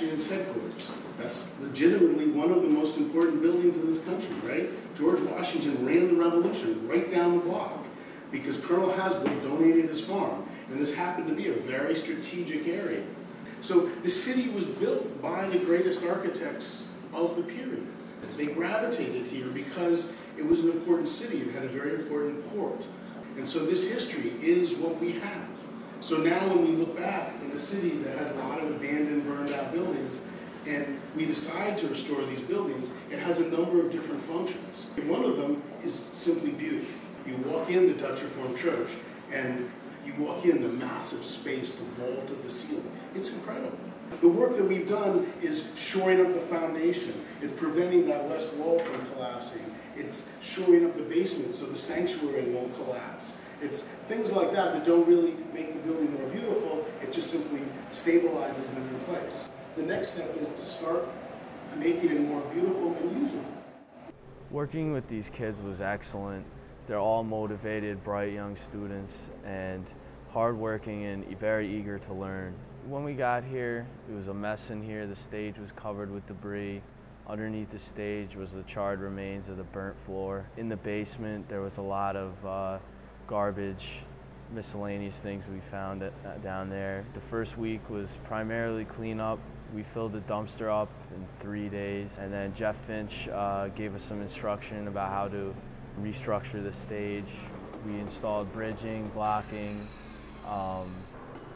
Washington's headquarters. That's legitimately one of the most important buildings in this country, right? George Washington ran the revolution right down the block because Colonel Hasbro donated his farm, and this happened to be a very strategic area. So the city was built by the greatest architects of the period. They gravitated here because it was an important city. It had a very important port. And so this history is what we have. So now when we look back in a city that has a lot of abandoned, burned out buildings, and we decide to restore these buildings, it has a number of different functions. And one of them is simply beauty. You walk in the Dutch Reformed Church, and you walk in the massive space, the vault of the ceiling. It's incredible. The work that we've done is shoring up the foundation. It's preventing that west wall from collapsing. It's shoring up the basement so the sanctuary won't collapse. It's things like that that don't really make the building more beautiful. It just simply stabilizes them in place. The next step is to start making it more beautiful and usable. Working with these kids was excellent. They're all motivated, bright young students, and hardworking and very eager to learn. When we got here, it was a mess in here. The stage was covered with debris. Underneath the stage was the charred remains of the burnt floor. In the basement, there was a lot of garbage, miscellaneous things we found down there. The first week was primarily cleanup. We filled the dumpster up in 3 days, and then Jeff Finch gave us some instruction about how to restructure the stage. We installed bridging, blocking.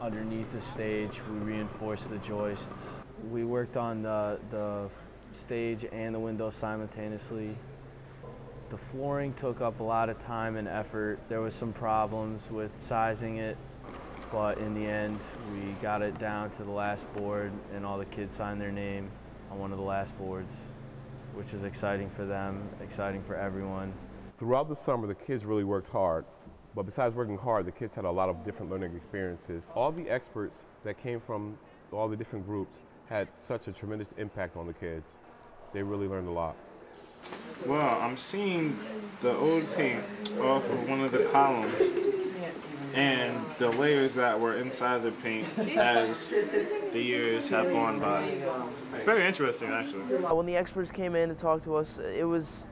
Underneath the stage, we reinforced the joists. We worked on the stage and the windows simultaneously. The flooring took up a lot of time and effort. There was some problems with sizing it, but in the end, we got it down to the last board, and all the kids signed their name on one of the last boards, which is exciting for them, exciting for everyone. Throughout the summer, the kids really worked hard, but besides working hard, the kids had a lot of different learning experiences. All the experts that came from all the different groups had such a tremendous impact on the kids. They really learned a lot. Well, I'm seeing the old paint off of one of the columns and the layers that were inside the paint as the years have gone by. It's very interesting, actually. When the experts came in to talk to us, it was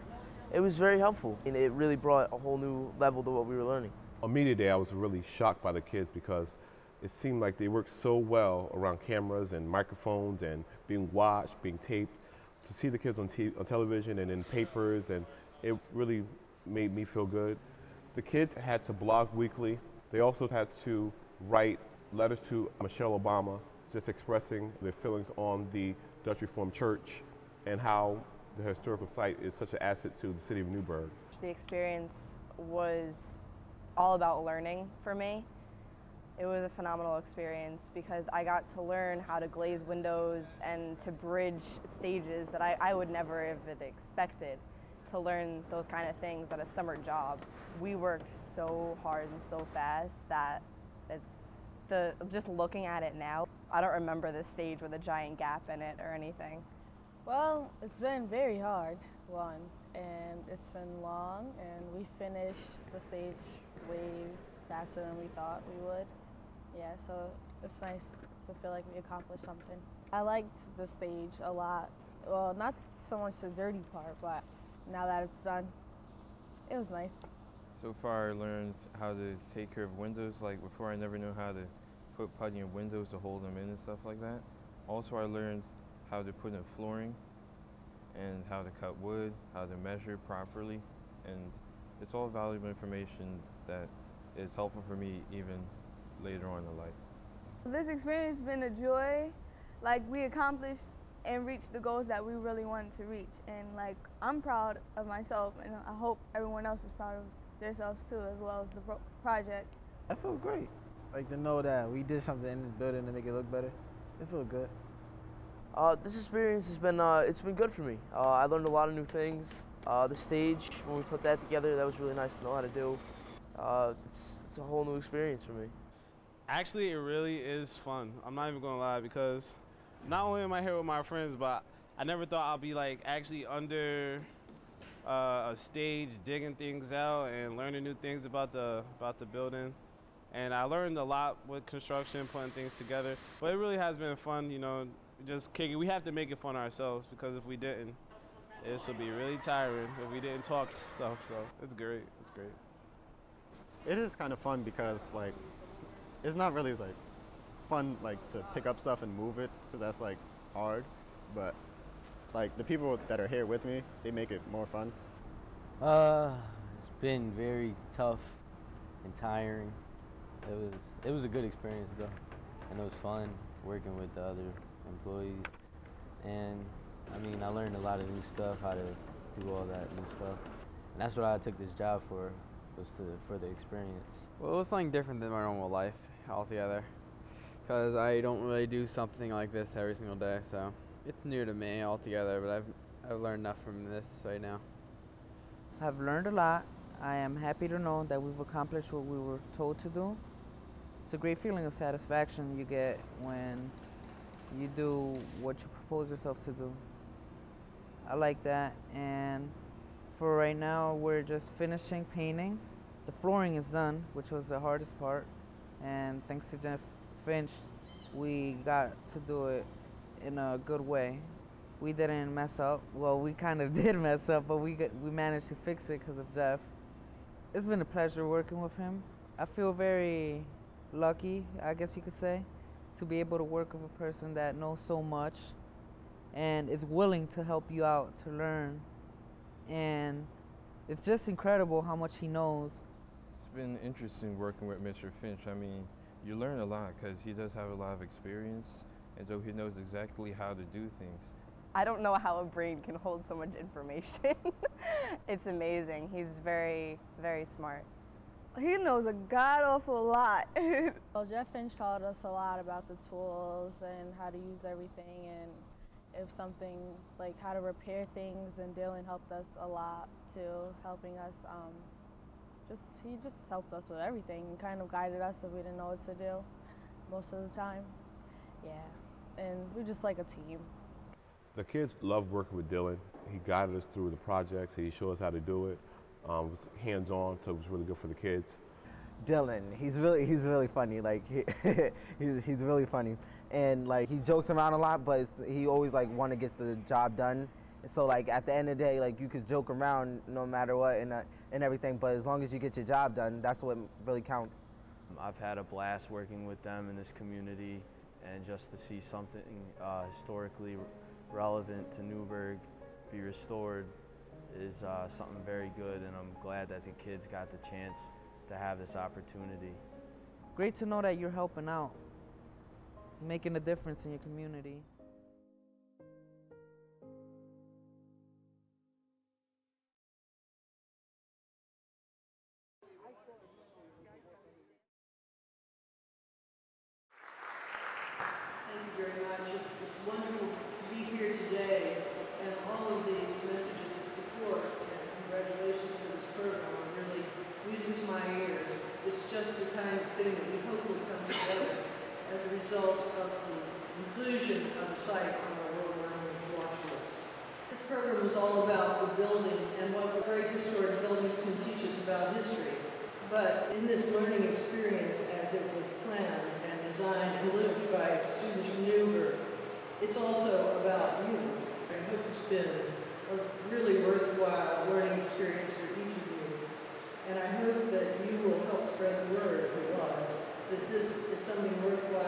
very helpful. And it really brought a whole new level to what we were learning. On media day, I was really shocked by the kids because it seemed like they worked so well around cameras and microphones and being watched, being taped. To see the kids on television and in papers, and it really made me feel good. The kids had to blog weekly. They also had to write letters to Michelle Obama, just expressing their feelings on the Dutch Reformed Church and how the historical site is such an asset to the city of Newburgh. The experience was all about learning for me. It was a phenomenal experience because I got to learn how to glaze windows and to bridge stages that I would never have expected to learn those kind of things at a summer job. We worked so hard and so fast that just looking at it now, I don't remember this stage with a giant gap in it or anything. Well, it's been very hard, and it's been long, and we finished the stage way faster than we thought we would. Yeah, so it's nice to feel like we accomplished something. I liked the stage a lot. Well, not so much the dirty part, but now that it's done, it was nice. So far I learned how to take care of windows. Like before I never knew how to put putty in windows to hold them in and stuff like that. Also I learned how to put in flooring and how to cut wood, how to measure properly, and it's all valuable information that is helpful for me even later on in life. This experience has been a joy. Like, we accomplished and reached the goals that we really wanted to reach, and like, I'm proud of myself, and I hope everyone else is proud of themselves too, as well as the project. I feel great. Like, to know that we did something in this building to make it look better. It feels good. This experience has been it's been good for me. I learned a lot of new things. The stage, when we put that together, that was really nice to know how to do. It's a whole new experience for me. Actually, it really is fun. I'm not even gonna lie, because not only am I here with my friends, but I never thought I'd be like actually under a stage digging things out and learning new things about the building. And I learned a lot with construction, putting things together. But it really has been fun, you know, We just kick it. We have to make it fun ourselves because if we didn't, this would be really tiring if we didn't talk stuff. So it's great. It's great. It is kind of fun because like it's not really like fun like to pick up stuff and move it because that's like hard, but like the people that are here with me, they make it more fun. It's been very tough and tiring. It was a good experience though, and it was fun working with the other employees. And I mean, I learned a lot of new stuff, how to do all that new stuff, and that's what I took this job for the experience. Well, it was something different than my normal life altogether, because I don't really do something like this every single day, so it's new to me altogether, but I've learned enough from this right now. I've learned a lot. I am happy to know that we've accomplished what we were told to do. It's a great feeling of satisfaction you get when you do what you propose yourself to do. I like that, and for right now we're just finishing painting. The flooring is done, which was the hardest part, and thanks to Jeff Finch we got to do it in a good way. We didn't mess up. Well, we kind of did mess up, but we managed to fix it because of Jeff. It's been a pleasure working with him. I feel very lucky, I guess you could say, to be able to work with a person that knows so much and is willing to help you out to learn. And it's just incredible how much he knows. It's been interesting working with Mr. Finch. I mean, you learn a lot because he does have a lot of experience, and so he knows exactly how to do things. I don't know how a brain can hold so much information. It's amazing. He's very, very smart. He knows a god-awful lot. Well, Jeff Finch taught us a lot about the tools and how to use everything, and if something, like how to repair things, and Dylan helped us a lot too, helping us, he just helped us with everything and kind of guided us if we didn't know what to do most of the time. Yeah, and we're just like a team. The kids love working with Dylan. He guided us through the projects. He showed us how to do it. It was hands-on, so it was really good for the kids. Dylan, he's really funny. Like he's really funny, and like he jokes around a lot, but he always like want to get the job done. And so like at the end of the day, like you could joke around no matter what and everything, but as long as you get your job done, that's what really counts. I've had a blast working with them in this community, and just to see something historically relevant to Newburgh be restored is something very good, and I'm glad that the kids got the chance to have this opportunity. Great to know that you're helping out, making a difference in your community. Thank you very much. It's wonderful to be here today, and all of these messages of support and congratulations for this program are really music to my ears. It's just the kind of thing that we hope will come together as a result of the inclusion of a site on our World Monuments watch list. This program is all about the building and what great historic buildings can teach us about history. But in this learning experience, as it was planned and designed and lived by students from Newburgh, it's also about you. I hope it's been a really worthwhile learning experience for each of you. And I hope that you will help spread the word, if it was, that this is something worthwhile